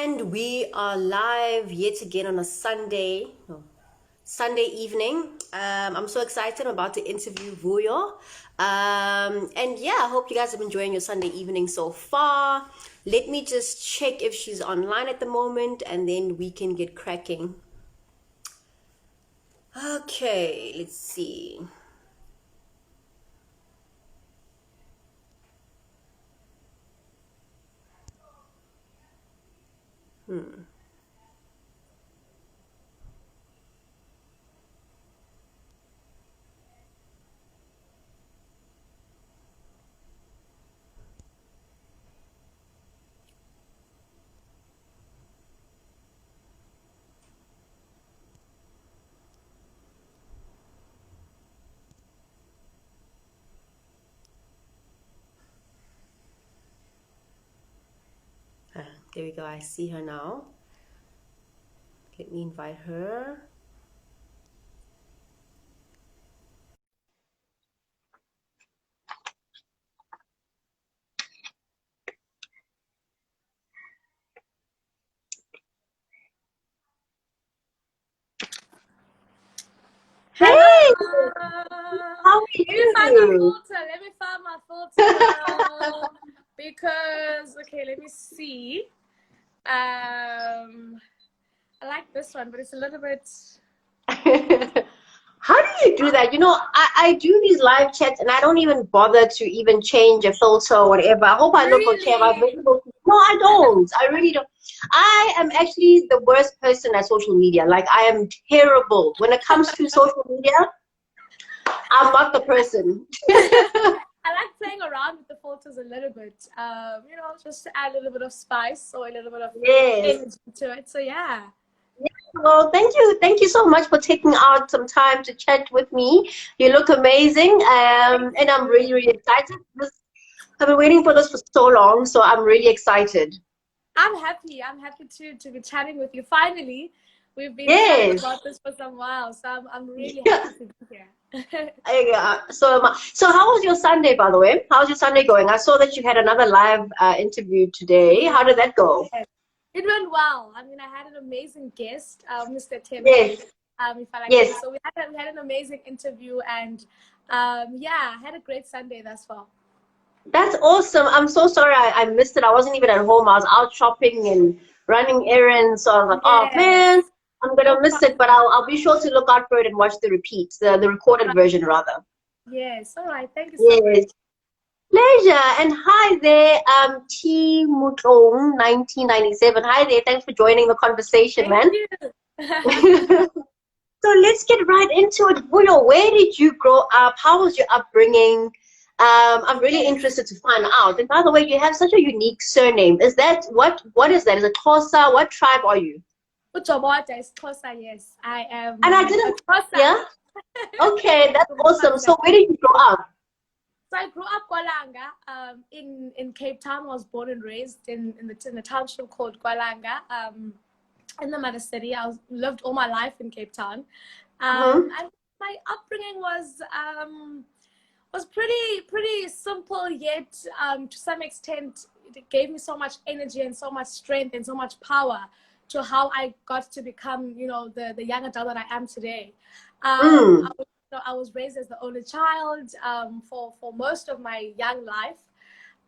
And we are live yet again on a Sunday evening. I'm so excited. I'm about to interview Vuyo. And yeah, I hope you guys have been enjoying your Sunday evening so far. Let me just check if she's online at the moment and then we can get cracking. Okay, let's see. There we go. I see her now. Let me invite her. Hello. Hey, how are Let me find my you? filter. Let me find my filter. Because let me see. I like this one, but it's a little bit. How do you do that? I do these live chats and I don't even bother to even change a filter or whatever. I hope I look okay. Am I Really? visible? No, I don't. I really don't. I am actually the worst person at social media. Like, I am terrible. When it comes to social media, I'm not the person. I like playing around with the filters a little bit. Just to add a little bit of spice or a little bit of Yes. energy to it. So yeah. Well, thank you. Thank you so much for taking out some time to chat with me. You look amazing. Thank And I'm really, you. really excited. I've been waiting for this for so long, so I'm really excited. I'm happy. I'm happy to be chatting with you. Finally, we've been chatting Yes. about this for some while, so I'm really happy to be here. So how was your Sunday, by the way? How's your Sunday going? I saw that you had another live interview today. How did that go? Yes. It went well. I mean, I had an amazing guest, Mr. Tembe, Yes. if I like Yes. this. So we had an amazing interview, and yeah, I had a great Sunday thus far. That's awesome. I'm so sorry I missed it. I wasn't even at home. I was out shopping and running errands. So I was like, oh man, Yes, I'm no gonna miss it. But problem. I'll be sure to look out for it and watch the repeats, the recorded version rather. Yes, all right. Thank you so much. Yes. Pleasure. And hi there, T Mutong 1997. Hi there. Thanks for joining the conversation, Thank man. you. So let's get right into it. Vuyo, where did you grow up? How was your upbringing? I'm really Yes. interested to find out. And by the way, you have such a unique surname. Is that what is that? Is it Xhosa? What tribe are you? Joboda is Xhosa, yes. I And I am a didn't, Xhosa. yeah? Okay, that's From awesome. Tanzania. So where did you grow up? So I grew up Kwalanga, in Cape Town. I was born and raised in the township called Kwalanga, in the mother city. Lived all my life in Cape Town, Hmm. and my upbringing was pretty simple, yet to some extent it gave me so much energy and so much strength and so much power to how I got to become, the young adult that I am today. Mm. I was raised as the only child, for most of my young life,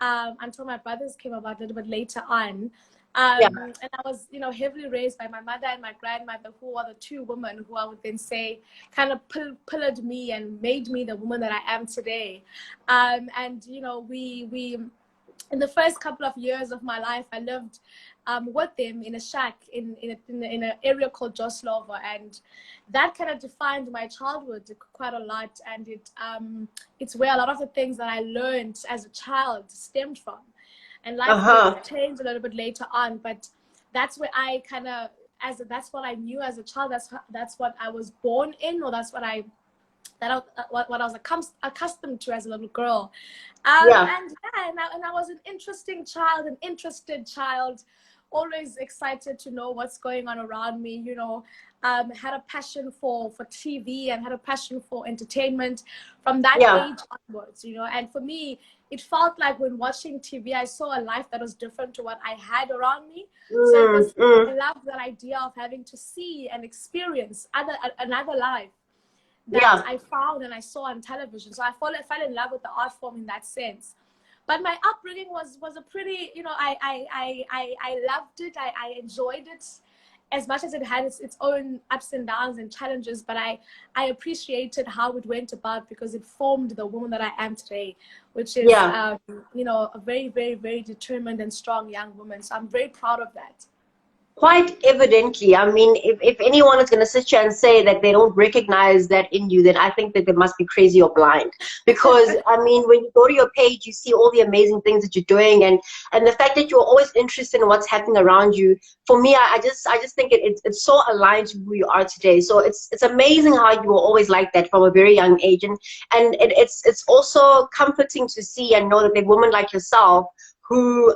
until my brothers came about a little bit later on. Yeah. And I was, heavily raised by my mother and my grandmother, who are the two women who I would then say kind of pillared me and made me the woman that I am today. And we in the first couple of years of my life, I lived with them in a shack in an area called Joslova, and that kind of defined my childhood quite a lot. And it's where a lot of the things that I learned as a child stemmed from. And life would Uh-huh. have changed a little bit later on, but that's where I kind of that's what I knew as a child. That's what I was born in, or that's what I was accustomed to as a little girl. Yeah. And yeah, and I was an interesting child, an interested child, always excited to know what's going on around me, you know. Had a passion for TV and had a passion for entertainment from that Yeah. age onwards, you know. And for me, it felt like when watching TV, I saw a life that was different to what I had around me. So it was, I love that idea of having to see and experience another life that Yeah. I found and I saw on television. So I fell in love with the art form in that sense. But my upbringing was a pretty, you know, I loved it. I enjoyed it as much as it had its own ups and downs and challenges. But I appreciated how it went about because it formed the woman that I am today, which is, Yeah. you know, a very, very, very determined and strong young woman. So I'm very proud of that. Quite evidently. I mean, if anyone is going to sit here and say that they don't recognize that in you, then I think that they must be crazy or blind. Because, I mean, when you go to your page, you see all the amazing things that you're doing, and the fact that you're always interested in what's happening around you. For me, I just think it's so aligned to who you are today. So it's amazing how you were always like that from a very young age, and it's also comforting to see and know that a woman like yourself who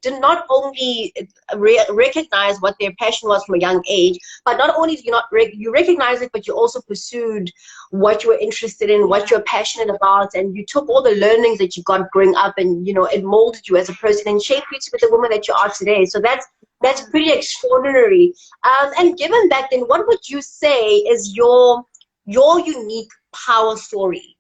did not only recognize what their passion was from a young age, but not only did you not you recognize it, but you also pursued what you were interested in, what you're passionate about, and you took all the learnings that you got growing up, and you know it molded you as a person and shaped you to be the woman that you are today. So that's pretty extraordinary. And given that, then what would you say is your unique power story?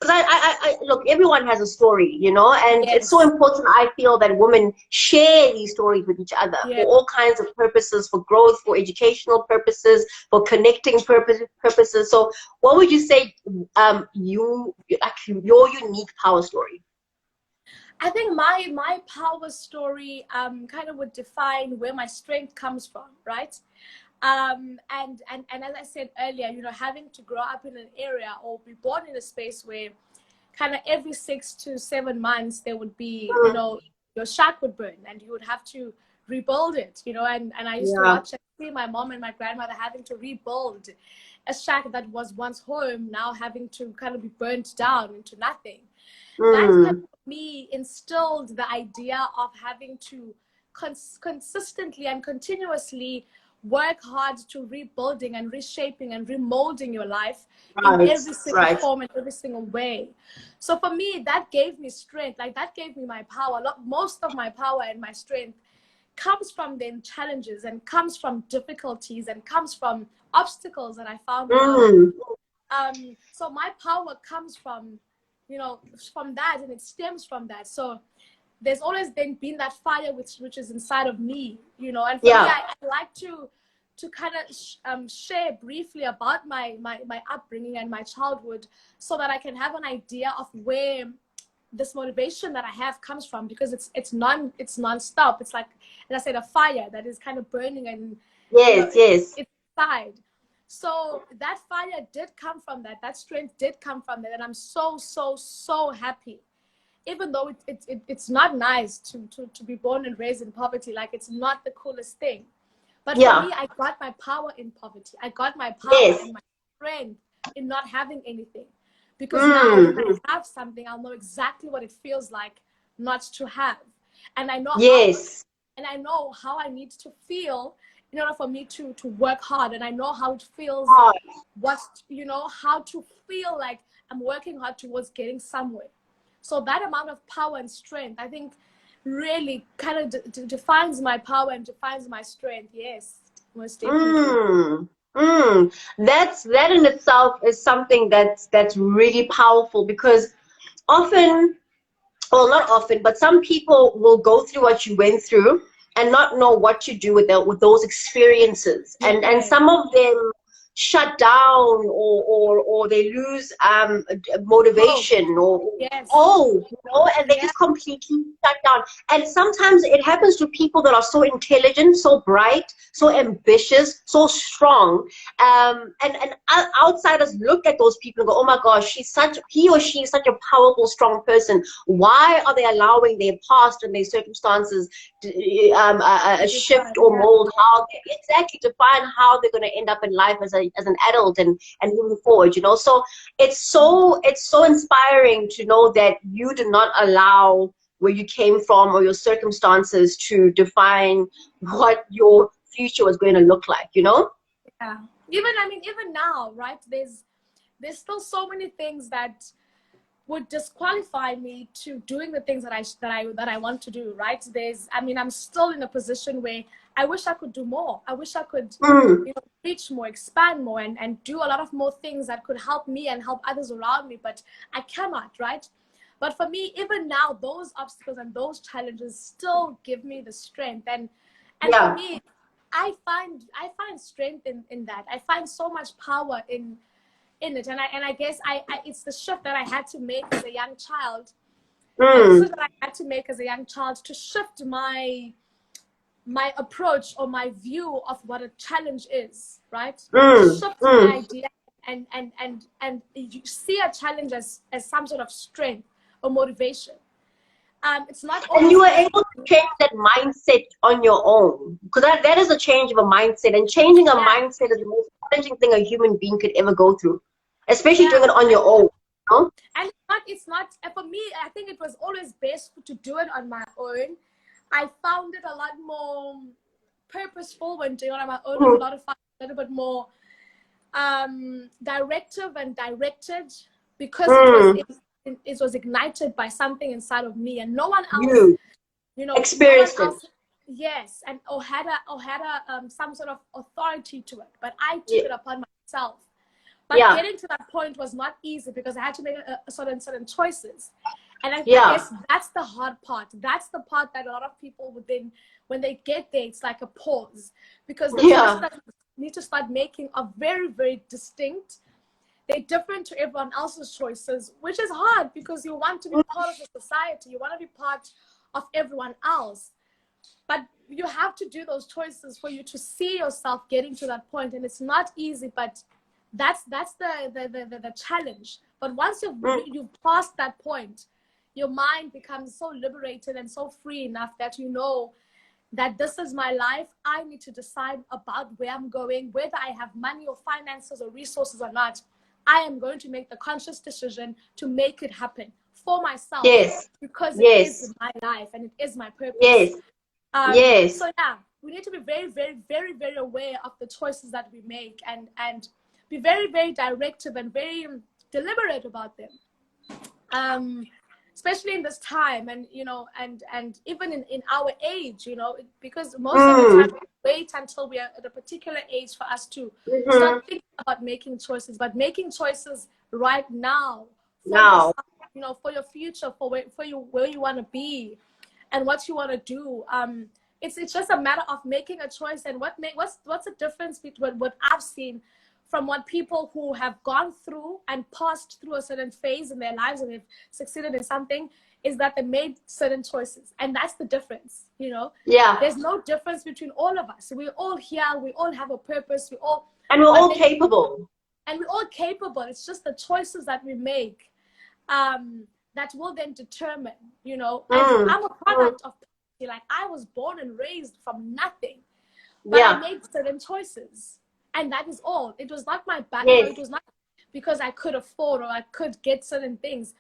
Because I look, everyone has a story, you know, and it's so Yes. important, I feel, that women share these stories with each other Yeah. for all kinds of purposes, for growth, for educational purposes, for connecting purposes. So what would you say, your unique power story? I think my power story kind of would define where my strength comes from, right? And as I said earlier, you know, having to grow up in an area or be born in a space where kind of every 6 to 7 months there would be, you know, your shack would burn and you would have to rebuild it, you know, and I used to Yeah. watch and see my mom and my grandmother having to rebuild a shack that was once home, now having to kind of be burnt down into nothing. That kind Mm, of me instilled the idea of having to consistently and continuously work hard to rebuilding and reshaping and remolding your life in right, every single right. form and every single way. So for me, that gave me strength. Like that gave me my power. Most of my power and my strength comes from then challenges and comes from difficulties and comes from obstacles that I found around me. Mm, So my power comes from, you know, from that, and it stems from that. So there's always been that fire which is inside of me, you know. And for me, yeah. I like to kind of share briefly about my upbringing and my childhood, so that I can have an idea of where this motivation that I have comes from, because it's non-stop. It's like, as I said, a fire that is kind of burning, and you know Yes, yes. it's inside. So that fire did come from that strength did come from that, and I'm so happy, even though it's not nice to be born and raised in poverty. Like, it's not the coolest thing. But for Yeah. me, I got my power in poverty. I got my power Yes. and my strength in not having anything. Because now when I Mm, have something, I'll know exactly what it feels like not to have. And I know yes. how I need to feel in order for me to work hard. And I know how it feels, Oh, how to feel like I'm working hard towards getting somewhere. So that amount of power and strength, I think, really kind of defines my power and defines my strength. Yes, most definitely. mm, that in itself is something that's really powerful, because often, well, not often, but some people will go through what you went through and not know what to do with those experiences, and Yeah. some of them shut down, or they lose Hope. motivation or Yes. hope, and they Yeah. just completely shut down. And sometimes it happens to people that are so intelligent, so bright, so ambitious, so strong, and outsiders look at those people and go, oh my gosh, he or she is such a powerful, strong person. Why are they allowing their past and their circumstances to shift or Yeah. mold how they exactly define how they're going to end up in life as an adult and moving forward? So it's so inspiring to know that you do not allow where you came from or your circumstances to define what your future was going to look like, you know? Yeah. Even now, right? There's still so many things that would disqualify me to doing the things that I want to do, right? I'm still in a position where I wish I could do more. I wish I could, Mm. reach more, expand more, and do a lot of more things that could help me and help others around me, but I cannot, right? But for me, even now, those obstacles and those challenges still give me the strength. And for Yeah. me, I find strength in that. I find so much power in it. And I guess it's the shift that I had to make as a young child. A Mm. decision that I had to make as a young child to shift my approach or my view of what a challenge is, right? Mm. Shift my Mm. idea and you see a challenge as some sort of strength or motivation. It's not And always you were easy. able to change that mindset on your own. Because that is a change of a mindset. And changing a Yeah, mindset is the most challenging thing a human being could ever go through, especially doing it yeah. on your own. You know? And it's not for me. I think it was always best to do it on my own. I found it a lot more purposeful when doing it on my own. With a lot of fun, a little bit more directive and directed, because Mm. it was ignited by something inside of me, and no one else, You no one experienced it. else. Yes, and or had a some sort of authority to it, but I took Yeah. it upon myself. But Yeah. getting to that point was not easy because I had to make a certain choices. And I Yeah. guess that's the hard part. That's the part that a lot of people would then, when they get there, it's like a pause. Because the choices Yeah. that you need to start making are very, very distinct. They're different to everyone else's choices, which is hard because you want to be part of the society. You want to be part of everyone else. But you have to do those choices for you to see yourself getting to that point. And it's not easy, but that's the challenge. But once you've passed that point, your mind becomes so liberated and so free enough that you know that this is my life. I need to decide about where I'm going, whether I have money or finances or resources or not. I am going to make the conscious decision to make it happen for myself, Yes. because it Yes. is my life and it is my purpose. Yes. Yes. So yeah, we need to be very, very, very, very aware of the choices that we make, and be very, very directive and very deliberate about them. Especially in this time, and and even in our age, because most of the Mm. time we wait until we are at a particular age for us to start Mm-hmm. thinking about making choices. But making choices right now for Now. yourself, for your future, where you want to be and what you want to do. It's just a matter of making a choice. And what's the difference between what I've seen from what people who have gone through and passed through a certain phase in their lives and they've succeeded in something, is that they made certain choices. And that's the difference. Yeah. There's no difference between all of us. We're all here. We all have a purpose. And we're But all then, capable. and we're all capable. It's just the choices that we make that will then determine, and Mm. I'm a Mm. product of poverty. Like, I was born and raised from nothing, but I Yeah. made certain choices, and that is all. It was not my back, it Yes. was not because I could afford or I could get certain things.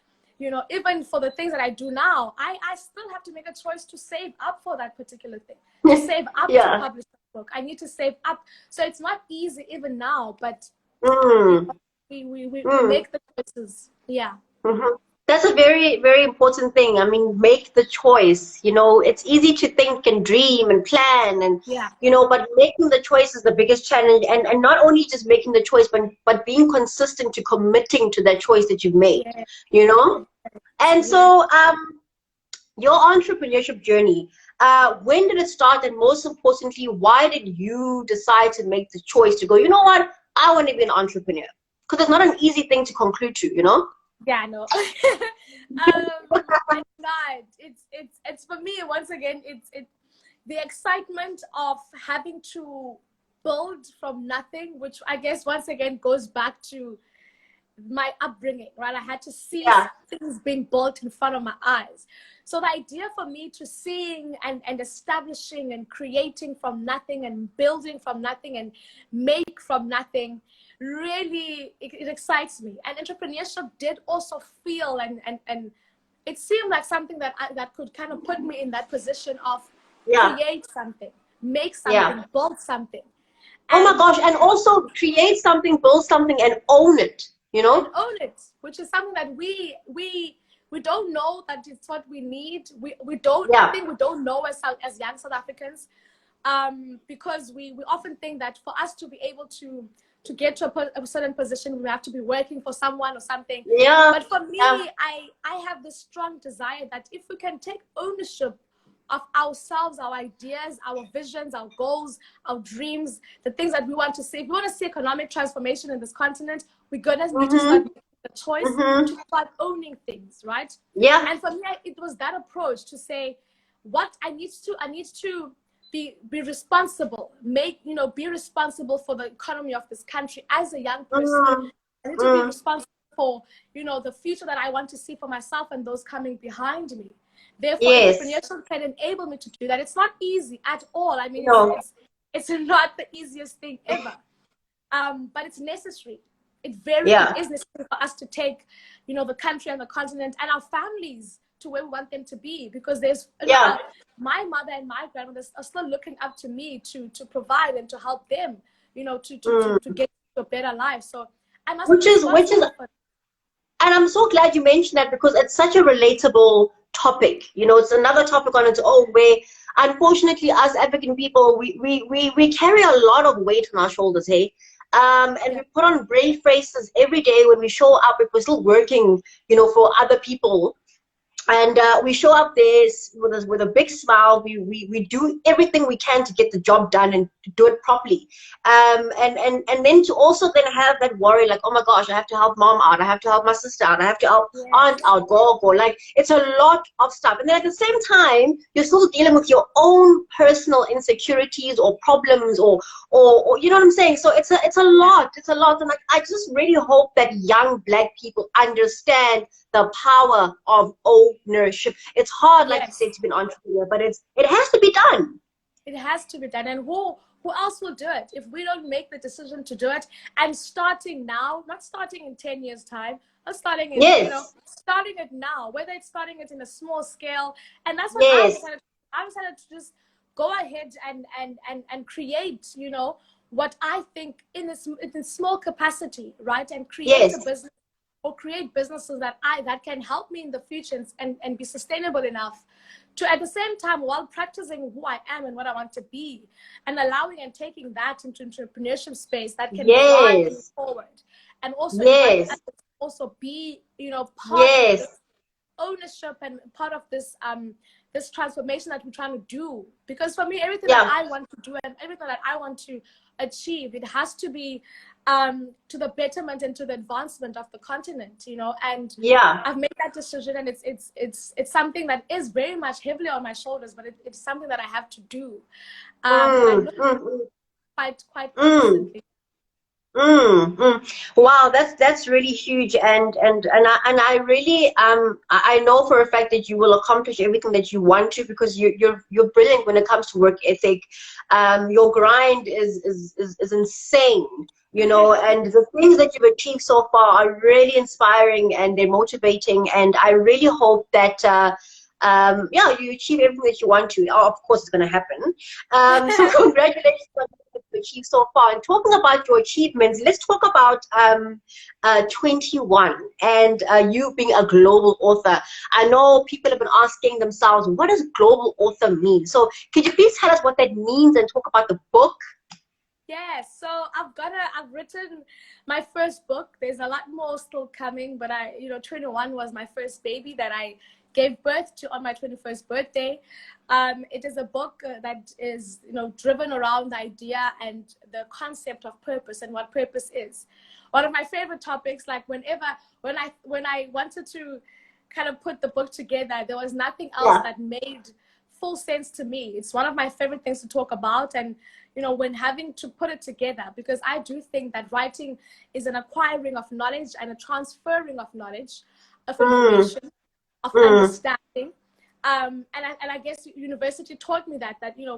Even for the things that I do now, I still have to make a choice to save up for that particular thing, to save up to Yeah. publish a book. I need to save up. So it's not easy even now, but Mm. we Mm. make the choices. Yeah. Mm-hmm. That's a very, very important thing. I mean, make the choice. It's easy to think and dream and plan Yeah. but making the choice is the biggest challenge. And not only just making the choice, but being consistent to committing to that choice that you've made, Yeah. you know? And Yeah. so, your entrepreneurship journey, when did it start? And most importantly, why did you decide to make the choice to go, you know what? I want to be an entrepreneur. Because it's not an easy thing to conclude to. Yeah, no. It's not. It's for me, once again, it's the excitement of having to build from nothing, which I guess once again goes back to my upbringing, right? I had to see Yeah. things being built in front of my eyes. So the idea for me to seeing and establishing and creating from nothing and building from nothing and make from nothing, really, it excites me. And entrepreneurship did also feel and it seemed like something that that could kind of put me in that position of Yeah. create something, make Yeah. something, build something, Oh my and gosh. And also create something, build something, and own it, you and know? own it, which is something that we don't know that it's what we need. We don't. I Yeah. think we don't know as young South Africans, because we often think that for us to be able to get to a certain position, we have to be working for someone or something. Yeah. But for me, Yeah. I have this strong desire that if we can take ownership of ourselves, our ideas, our visions, our goals, our dreams, the things that we want to see. If we want to see economic transformation in this continent, we're gonna need to start Mm-hmm. making the choice Mm-hmm. to start owning things, right? Yeah. And for me, it was that approach to say, what I need to be responsible, be responsible for the economy of this country as a young person. Mm-hmm. I need to be Mm. responsible for, the future that I want to see for myself and those coming behind me. Therefore, Yes. entrepreneurship can enable me to do that. It's not easy at all. I mean, No. it's not the easiest thing ever, but it's necessary. It Yeah. is necessary for us to take, the country and the continent and our families to where we want them to be. Because there's, Yeah. my mother and my grandmother are still looking up to me to provide and to help them, to Mm. get to a better life. So I must be Which is responsible for. And I'm so glad you mentioned that because it's such a relatable topic. You know, it's another topic on its own where unfortunately us African people we carry a lot of weight on our shoulders, hey? And Yeah. we put on brave faces every day when we show up if we're still working, for other people. And we show up there with a big smile. We do everything we can to get the job done and to do it properly. And then to also then have that worry like, oh my gosh, I have to help mom out, I have to help my sister out, I have to help aunt Yes. out, go. Like it's a lot of stuff. And then at the same time, you're still dealing with your own personal insecurities or problems or you know what I'm saying? So it's a Yeah. lot. It's a lot. And like I just really hope that young black people understand the power of ownership. It's hard, like you Yes. said, to be an entrepreneur, but it has to be done. It has to be done. And who else will do it if we don't make the decision to do it? And starting now, not starting in 10 years' time, not starting in, Yes, starting it now, whether it's starting it in a small scale. And that's what I yes, decided. I decided to just go ahead and create, what I think in a small capacity, right? And create a yes, business or create businesses that can help me in the future and be sustainable enough to, at the same time, while practicing who I am and what I want to be, and allowing and taking that into entrepreneurship space that can drive me yes, forward, and also invite yes, others to also be, part of this yes. ownership and part of this transformation that we're trying to do. Because for me, everything that Yeah. I want to do and everything that I want to achieve, it has to be to the betterment and to the advancement of the continent, and Yeah. I've made that decision, and it's something that is very much heavily on my shoulders, but it's something that I have to do. And I Mm, know mm, quite mm, consistently. mm, Wow, that's really huge, and I really I know for a fact that you will accomplish everything that you want to because you're brilliant when it comes to work ethic. Your grind is insane, and the things that you've achieved so far are really inspiring and they're motivating, and I really hope that yeah, you achieve everything that you want to. Oh, of course, it's going to happen. So congratulations on what you've achieved so far. And talking about your achievements, let's talk about 21 and you being a global author. I know people have been asking themselves, what does global author mean? So could you please tell us what that means and talk about the book? Yes, so I've written my first book. There's a lot more still coming, but 21 was my first baby that I gave birth to on my 21st birthday. It is a book that is, driven around the idea and the concept of purpose and what purpose is. One of my favorite topics, like when I wanted to kind of put the book together, there was nothing else Yeah. that made full sense to me. It's one of my favorite things to talk about, and when having to put it together, because I do think that writing is an acquiring of knowledge and a transferring of knowledge, of Mm, information, of mm, understanding. And I guess university taught me that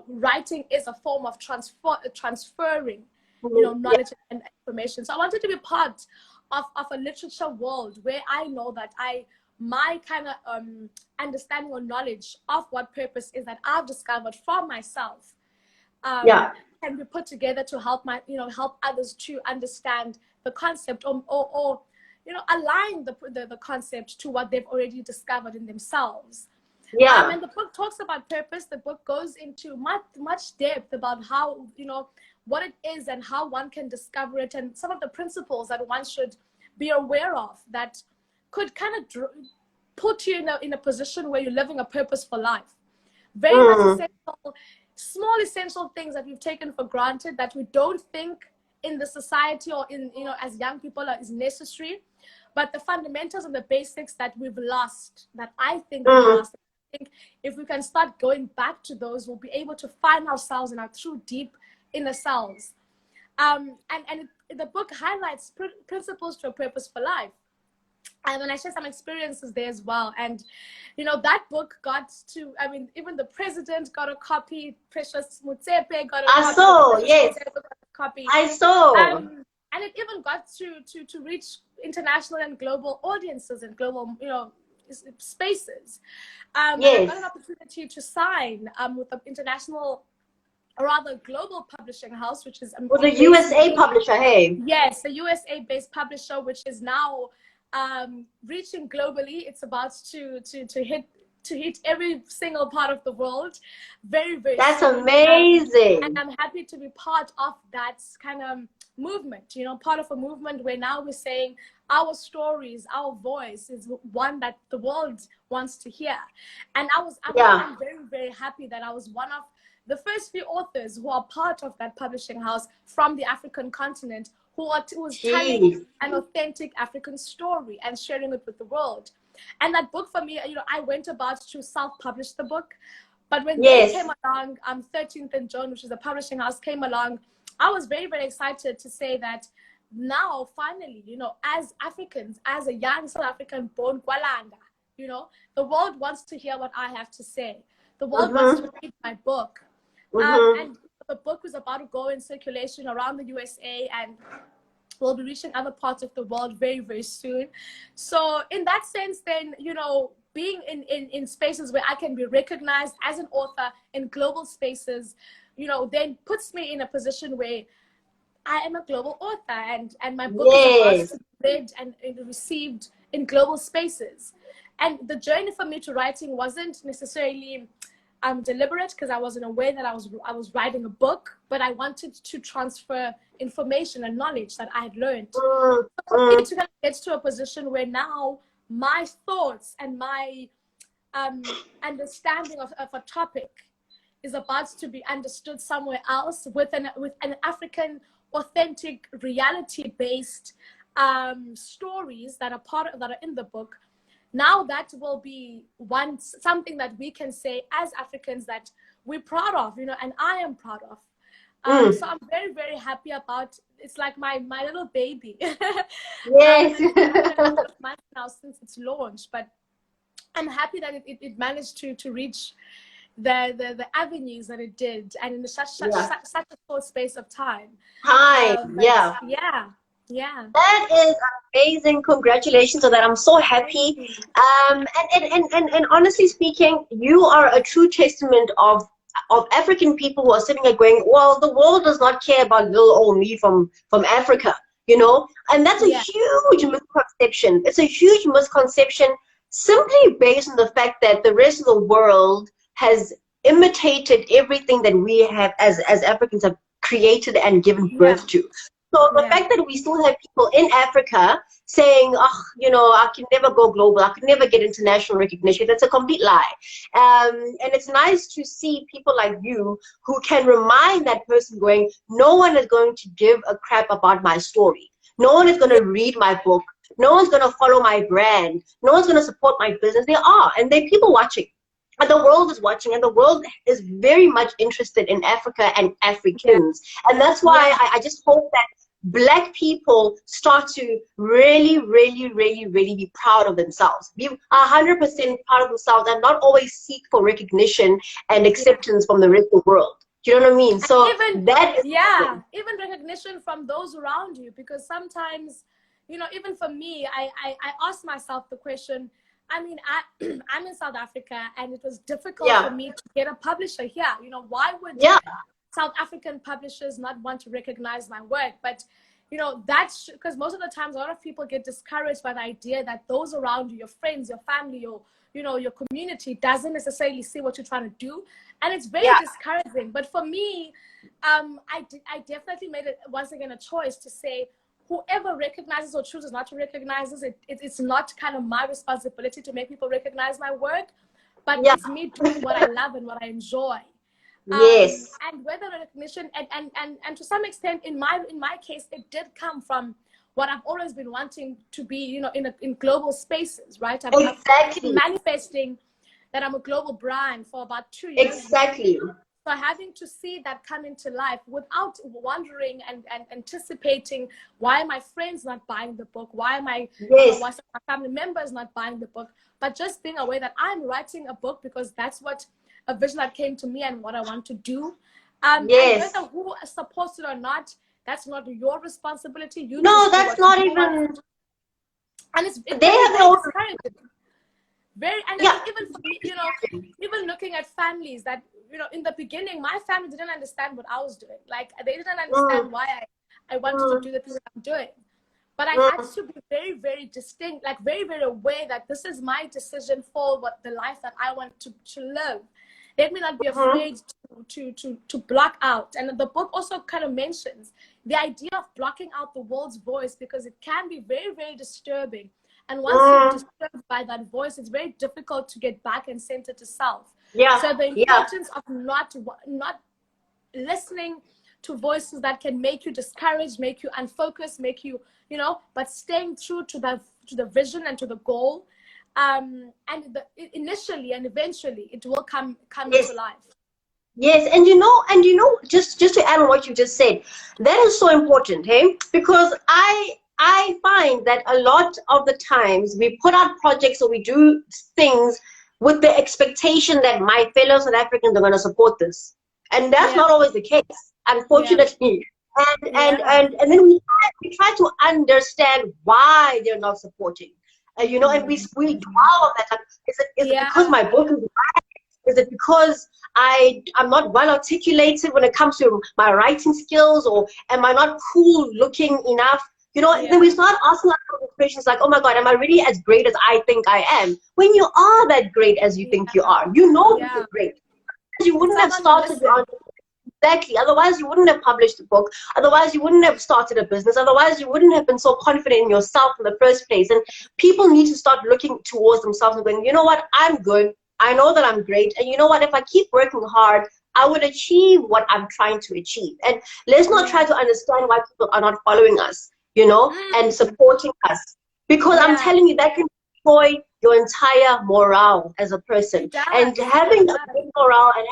writing is a form of transferring yeah. knowledge and information. So I wanted to be part of a literature world where I know that I my kind of understanding or knowledge of what purpose is that I've discovered for myself Yeah. can be put together to help help others to understand the concept, or align the concept to what they've already discovered in themselves. Yeah. And the book talks about purpose. The book goes into much depth about how, what it is and how one can discover it, and some of the principles that one should be aware of that could kind of put you in a position where you're living a purposeful life. Very much essential, small essential things that we've taken for granted, that we don't think in the society or in, as young people is necessary, but the fundamentals and the basics that we've lost, that I think we've lost. I think if we can start going back to those, we'll be able to find ourselves in our true deep inner selves. The book highlights principles to a purposeful life. And then I share some experiences there as well. And, that book got to, even the president got a copy, Precious Mutsepe got a copy. I saw, yes. Got a copy. I saw. And it even got to reach international and global audiences and global, spaces. Yes. I got an opportunity to sign with the international, or rather global publishing house, which is with a USA publisher, hey? Yes, a USA-based publisher, which is now reaching globally. It's about to hit every single part of the world very, very That's soon. amazing. And I'm happy to be part of that kind of movement, part of a movement where now we're saying our stories, our voice is one that the world wants to hear. And I'm very, very happy that I was one of the first few authors who are part of that publishing house from the African continent, who was telling an authentic African story and sharing it with the world. And that book for me, I went about to self-publish the book. But when they came along, 13th and John, which is the publishing house, came along, I was very, very excited to say that now, finally, as Africans, as a young South African born Gwalanda, the world wants to hear what I have to say. The world wants to read my book. And the book was about to go in circulation around the USA, and we'll be reaching other parts of the world very, very soon. So in that sense, then, being in spaces where I can be recognized as an author in global spaces, then puts me in a position where I am a global author, and my book is about to be read and received in global spaces. And the journey for me to writing wasn't necessarily deliberate, because I wasn't aware that I was writing a book, but I wanted to transfer information and knowledge that I had learned. So for me to get to a position where now my thoughts and my understanding of a topic is about to be understood somewhere else with an African authentic reality-based stories that are in the book. Now that will be something that we can say as Africans that we're proud of, and I am proud of. So I'm very, very happy about. It's like my little baby. Yes. It's months now since its launch, but I'm happy that it managed to reach the avenues that it did, and in such a short space of time. Yeah. That is amazing. Congratulations on that. I'm so happy. And honestly speaking, you are a true testament of African people who are sitting there going, well, the world does not care about little old me from Africa, and that's a huge misconception. It's a huge misconception simply based on the fact that the rest of the world has imitated everything that we have as Africans have created and given birth to. So the fact that we still have people in Africa saying, I can never go global, I can never get international recognition, that's a complete lie. And it's nice to see people like you who can remind that person going, no one is going to give a crap about my story. No one is going to read my book. No one's going to follow my brand. No one's going to support my business. There are, and there are people watching. And the world is watching, and the world is very much interested in Africa and Africans. And that's why I just hope that Black people start to really, really, really, really be proud of themselves. Be 100% proud of themselves and not always seek for recognition and acceptance from the rest of the world. Do you know what I mean? So even recognition from those around you, because sometimes, even for me, I ask myself the question, I mean, I'm in South Africa, and it was difficult for Yeah. me to get a publisher here. You know, why would Yeah. South African publishers not want to recognize my work? But, you know, that's because most of the times a lot of people get discouraged by the idea that those around you, your friends, your family, your, you know, your community doesn't necessarily see what you're trying to do. And it's very Yeah. discouraging. But for me, I definitely made it once again a choice to say, whoever recognizes or chooses not to recognize it's not kind of my responsibility to make people recognize my work, but Yeah. it's me doing what I love and what I enjoy. Yes. And whether recognition and to some extent in my case, it did come from what I've always been wanting to be, you know, in global spaces, right? I've been Exactly. manifesting that I'm a global brand for about 2 years now. Exactly. So having to see that come into life without wondering and anticipating, why are my friends not buying the book? Why am I, you know, Yes. why are my family members not buying the book? But just being aware that I'm writing a book because that's what a vision that came to me and what I want to do. And Yes. whether who supports it or not, that's not your responsibility. You No, just do that's what you not want. even. And it They can be have their very own. discouraging. Very, and Yeah. even for me, you know, even looking at families that, you know, in the beginning, my family didn't understand what I was doing. Like, they didn't understand Mm, why I wanted to mm, do the things that I'm doing. But I had mm. to be very, very distinct, like very, very aware that this is my decision for what the life that I want to live. Let me not be Mhm. afraid to block out. And the book also kind of mentions the idea of blocking out the world's voice, because it can be very, very disturbing. And once you're Mm. disturbed by that voice, it's very difficult to get back and center to self. Yeah. So the Yeah. importance of not listening to voices that can make you discouraged, make you unfocused, make you, you know, but staying true to the vision and to the goal. Initially and eventually it will come into Yes. life. Yes, and just to add on what you just said, that is so important, hey? Because I find that a lot of the times we put out projects or we do things with the expectation that my fellow South Africans are going to support this, and that's Yeah, not always the case, yeah, unfortunately. yeah, And then we try to understand why they're not supporting, and mm, we dwell on that. Like, is it because yeah, my book is, is it because I'm not well articulated when it comes to my writing skills, or am I not cool looking enough? Then we yeah, start asking ourselves questions like, oh my God, am I really as great as I think I am? When you are that great as you think you yeah, are, you know that yeah. you're great. You wouldn't have Someone will started listen. your. Exactly. Otherwise, you wouldn't have published a book. Otherwise, you wouldn't have started a business. Otherwise, you wouldn't have been so confident in yourself in the first place. And people need to start looking towards themselves and going, you know what? I'm good. I know that I'm great. And you know what? If I keep working hard, I would achieve what I'm trying to achieve. And let's not Yeah, try to understand why people are not following us, and mm, supporting us. Because I'm yeah. telling you, that can destroy your entire morale as a person. It And does, it having a does. good morale and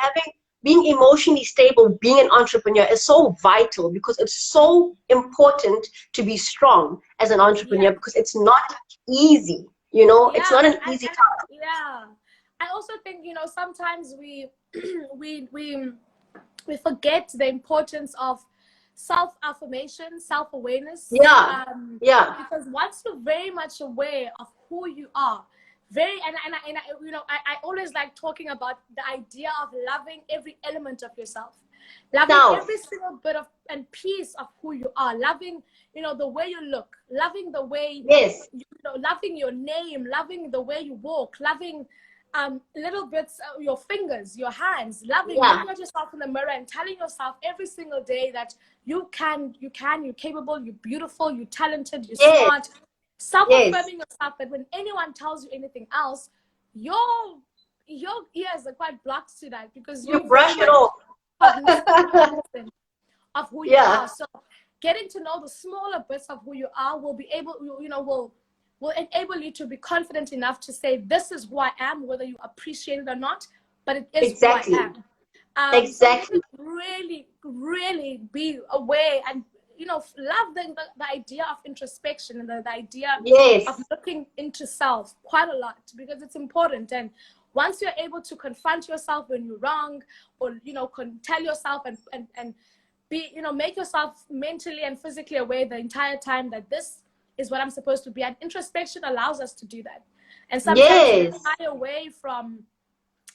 being emotionally stable, being an entrepreneur is so vital, because it's so important to be strong as an Yeah, entrepreneur, because it's not easy. It's yeah, not an easy and task. yeah. I also think, you know, sometimes we we we we forget the importance of self affirmation, self awareness, Yeah, yeah, because once you're very much aware of who you are, you know, I always like talking about the idea of loving every element of yourself, loving self. every single bit of and piece of who you are, loving, you know, the way you look, loving the way, Yes, you know, loving your name, loving the way you walk, loving little bits, your fingers, your hands, loving, yeah, looking at yourself in the mirror and telling yourself every single day that you're capable, you're beautiful, you're talented, you're yes, smart. Self-affirming yes. yourself that when anyone tells you anything else, your your ears are quite blocked to that, because You you're very brush it much off. cognizant of who you Yeah, are. So getting to know the smaller bits of who you are will be able, you know, will enable you to be confident enough to say, this is who I am, whether you appreciate it or not, but it is who I exactly, am. So let us exactly. really, really be aware and, you know, love the idea of introspection and the idea of Yes, looking into self quite a lot, because it's important. And once you're able to confront yourself when you're wrong, or, you know, tell yourself and be, you know, make yourself mentally and physically aware the entire time that this is what I'm supposed to be. And introspection allows us to do that. And sometimes we Yes. shy away from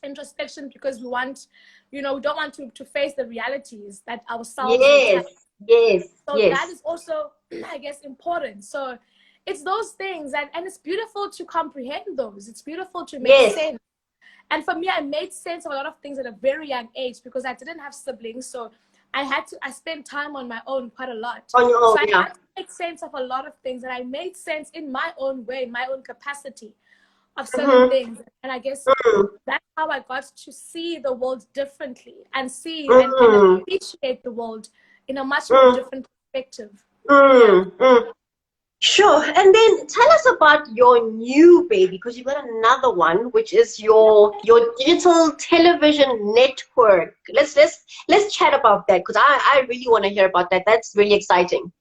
introspection because we want, we don't want to face the realities that ourselves will tell. Yes. Yes. So that Yes. is also, I guess, important. So it's those things, and it's beautiful to comprehend those. It's beautiful to make Yes. sense. And for me, I made sense of a lot of things at a very young age because I didn't have siblings. So I spent time on my own quite a lot. On your So own, I yeah. had to make sense of a lot of things, and I made sense in my own way, in my own capacity of certain Mm-hmm. things. And I guess Mm-hmm. that's how I got to see the world differently and see and Mm-hmm. appreciate the world in a much more Mm-hmm. different perspective. Yeah. Mm-hmm. Sure. And then tell us about your new baby, because you've got another one, which is your digital television network. Let's chat about that, because I really want to hear about that. That's really exciting.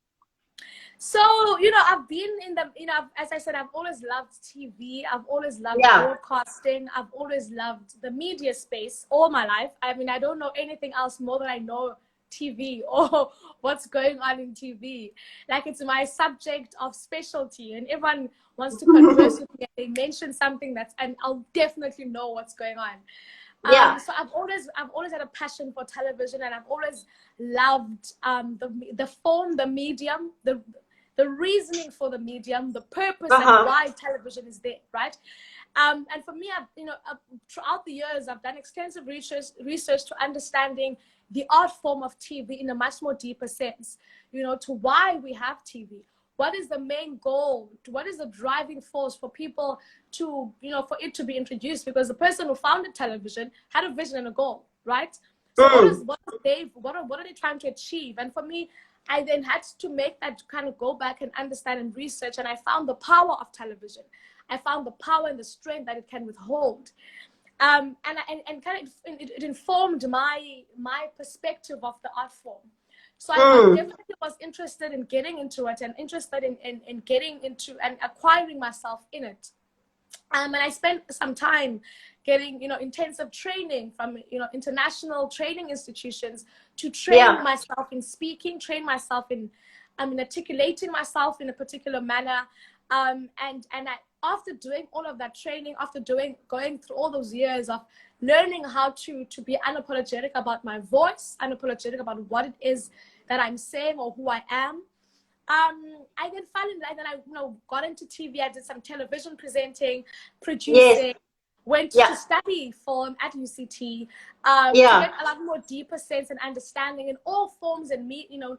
So, I've been in the, as I said, I've always loved TV. I've always loved Yeah. broadcasting. I've always loved the media space all my life. I mean, I don't know anything else more than I know TV or what's going on in TV. Like, it's my subject of specialty, and everyone wants to converse with me. They mention something and I'll definitely know what's going on. Yeah. So I've always had a passion for television, and I've always loved the form, the medium, the reasoning for the medium, the purpose, and Uh-huh. why television is there, right? And for me, throughout the years, I've done extensive research to understanding the art form of TV in a much more deeper sense, to why we have TV. What is the main goal? What is the driving force for people to, for it to be introduced? Because the person who founded television had a vision and a goal, right? So Mm. what are they trying to achieve? And for me, I then had to make that kind of go back and understand and research, and I found the power of television. I found the power and the strength that it can withhold. And kind of it informed my perspective of the art form. So I Mm. definitely was interested in getting into it and interested in getting into and acquiring myself in it. And I spent some time getting, intensive training from, international training institutions to train Yeah. myself in speaking, train myself in, articulating myself in a particular manner. After doing all of that training, after going through all those years of learning how to be unapologetic about my voice, unapologetic about what it is that I'm saying or who I am, I then fell in, and then I got into TV. I did some television presenting, Yes. producing, went to Yeah. study film at UCT, to Yeah. get a lot more deeper sense and understanding in all forms and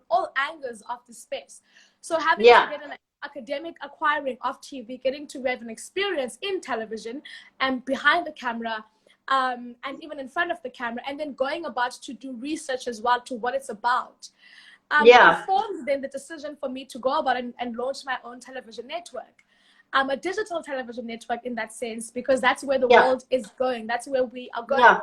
all angles of the space. So having to Yeah. get an academic acquiring of TV, getting to have an experience in television and behind the camera, and even in front of the camera, and then going about to do research as well to what it's about. Yeah. Informed then the decision for me to go about and launch my own television network. A digital television network in that sense, because that's where the Yeah. world is going. That's where we are going. Yeah.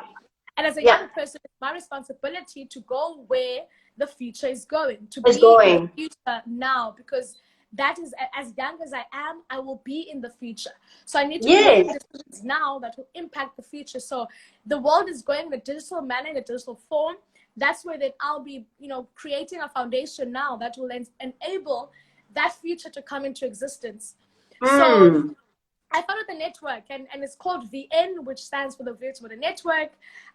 And as a Yeah. young person, it's my responsibility to go where the future is going, to It's be in the going. future now, because that is, as young as I am, I will be in the future. So I need to be making Yes. decisions now that will impact the future. So the world is going in a digital manner, in a digital form. That's where then I'll be, creating a foundation now that will enable that future to come into existence. So Mm. I founded the network, and it's called VN, which stands for the Virtual Network.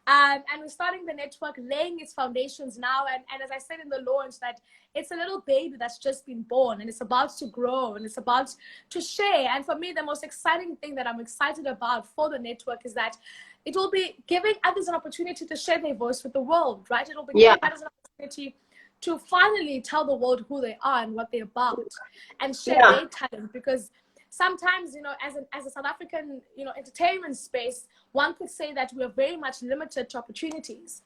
And we're starting the network, laying its foundations now. And as I said in the launch, that it's a little baby that's just been born, and it's about to grow, and it's about to share. And for me, the most exciting thing that I'm excited about for the network is that it will be giving others an opportunity to share their voice with the world, right? It will be Yeah. giving others an opportunity to finally tell the world who they are and what they're about, and share Yeah. their talent. Because sometimes, as a South African, entertainment space, one could say that we are very much limited to opportunities.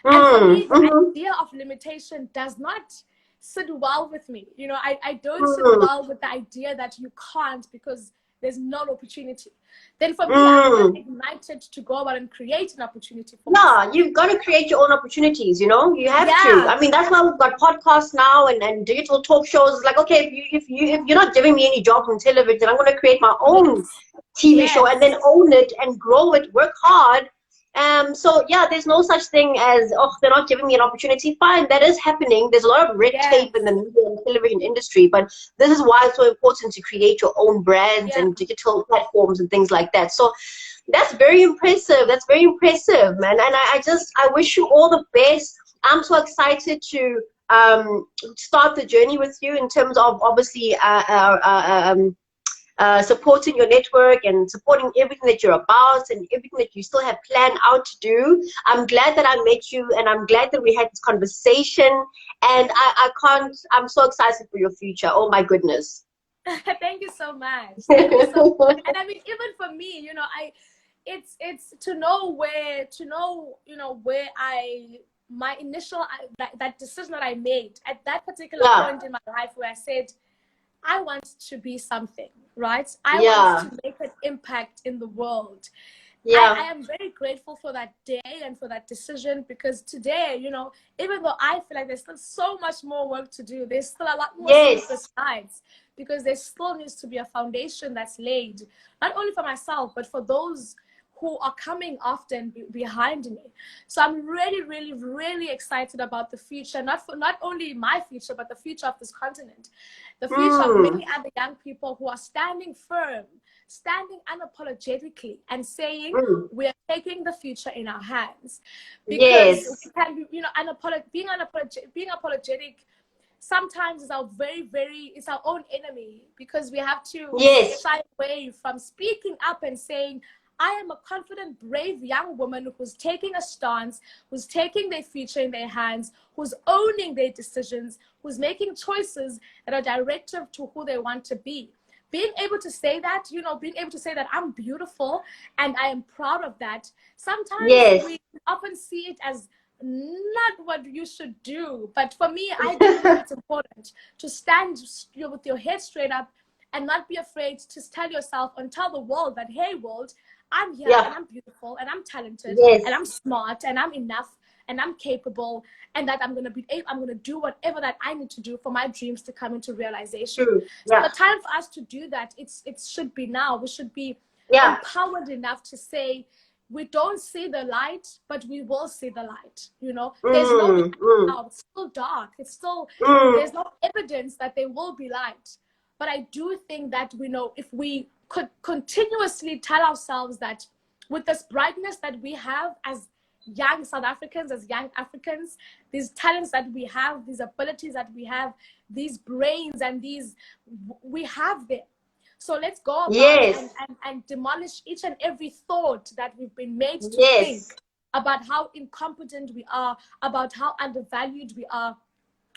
And for Mm. me, the Mm-hmm. idea of limitation does not sit well with me. I don't sit Mm. well with the idea that you can't because there's no opportunity. Then for me, I'm more Mm. ignited to go about and create an opportunity for Yeah, myself. you've got to create your own opportunities, you have to. Yeah, I mean, that's why we've got podcasts now and digital talk shows. It's like, okay, if you're not giving me any jobs on television, I'm going to create my own yes, TV show and then yes, own it and grow it, work hard, So yeah, there's no such thing as, oh, they're not giving me an opportunity. Fine, that is happening. There's a lot of red Yes. tape in the media and television industry, but this is why it's so important to create your own brands Yeah. and digital platforms and things like that. So that's very impressive. That's very impressive, man. And I wish you all the best. I'm so excited to start the journey with you in terms of obviously supporting your network and supporting everything that you're about and everything that you still have planned out to do. I'm glad that I met you, and I'm glad that we had this conversation. And I'm so excited for your future. Oh my goodness. Thank you so much. Thank you so much. And I mean, even for me, you know, it's to know where, you know, where my initial, that decision that I made at that particular point in my life where I said, I want to be something, right? I want to make an impact in the world. I am very grateful for that day and for that decision, because today, you know, even though I feel like there's still so much more work to do, there's still a lot more sleepless nights, because there still needs to be a foundation that's laid, not only for myself, but for those who are coming after and behind me. So I'm really, really, really excited about the future, not only my future, but the future of this continent, the future of many other young people who are standing firm, standing unapologetically and saying, we are taking the future in our hands. Because we can be, you know, being apologetic sometimes is our it's our own enemy, because we have to shy away from speaking up and saying, I am a confident, brave young woman who's taking a stance, who's taking their future in their hands, who's owning their decisions, who's making choices that are directive to who they want to be. Being able to say that, you know, being able to say that I'm beautiful and I am proud of that. Sometimes we often see it as not what you should do. But for me, I do think it's important to stand with your head straight up and not be afraid to tell yourself and tell the world that, hey, world, I'm here and I'm beautiful and I'm talented and I'm smart and I'm enough and I'm capable, and that I'm gonna do whatever that I need to do for my dreams to come into realization. So the time for us to do that, it should be now. We should be empowered enough to say, we don't see the light, but we will see the light. You know, there's no light now. It's still dark. It's still there's no evidence that there will be light. But I do think that we know, if we could continuously tell ourselves that with this brightness that we have as young South Africans, as young Africans, these talents that we have, these abilities that we have, these brains and we have them. So let's go about and demolish each and every thought that we've been made to think about how incompetent we are, about how undervalued we are.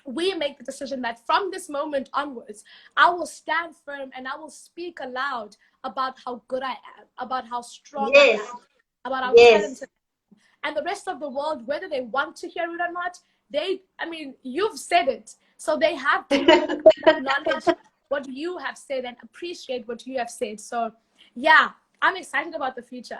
We make the decision that from this moment onwards, I will stand firm and I will speak aloud about how good I am, about how strong I am, about how talented I am. And the rest of the world, whether they want to hear it or not, you've said it. So they have to acknowledge what you have said and appreciate what you have said. So yeah, I'm excited about the future.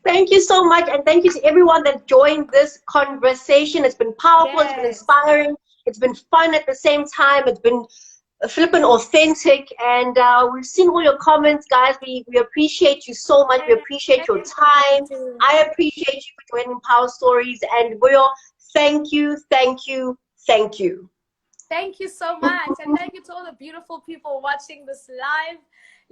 Thank you so much, and thank you to everyone that joined this conversation. It's been powerful, it's been inspiring, it's been fun at the same time, it's been flippin' authentic, and we've seen all your comments, guys. We appreciate you so much. We appreciate your time. I appreciate you for joining Power Stories, and Vuyo, thank you, thank you, thank you. Thank you so much, and thank you to all the beautiful people watching this live.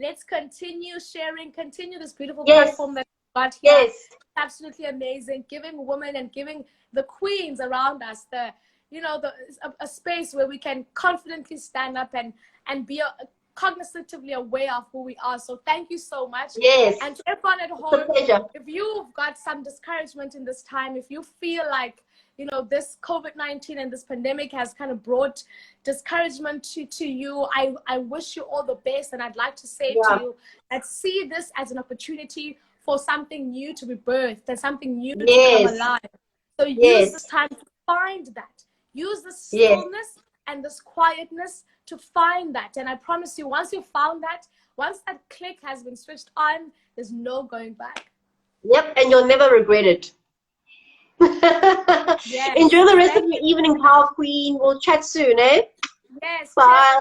Let's continue sharing, continue this beautiful platform that we've got here. Yes. Absolutely amazing, giving women and giving the queens around us a space where we can confidently stand up and be cognitively aware of who we are. So thank you so much. Yes. And to everyone at home, if you've got some discouragement in this time, if you feel like, you know, this COVID-19 and this pandemic has kind of brought discouragement to you, I wish you all the best. And I'd like to say to you that see this as an opportunity for something new to be birthed and something new to come alive. So use this time to find that. Use this stillness and this quietness to find that. And I promise you, once you found that, once that click has been switched on, there's no going back. Yep, and you'll never regret it. Enjoy the rest of your evening, Power Queen. We'll chat soon, eh? Yes. Bye.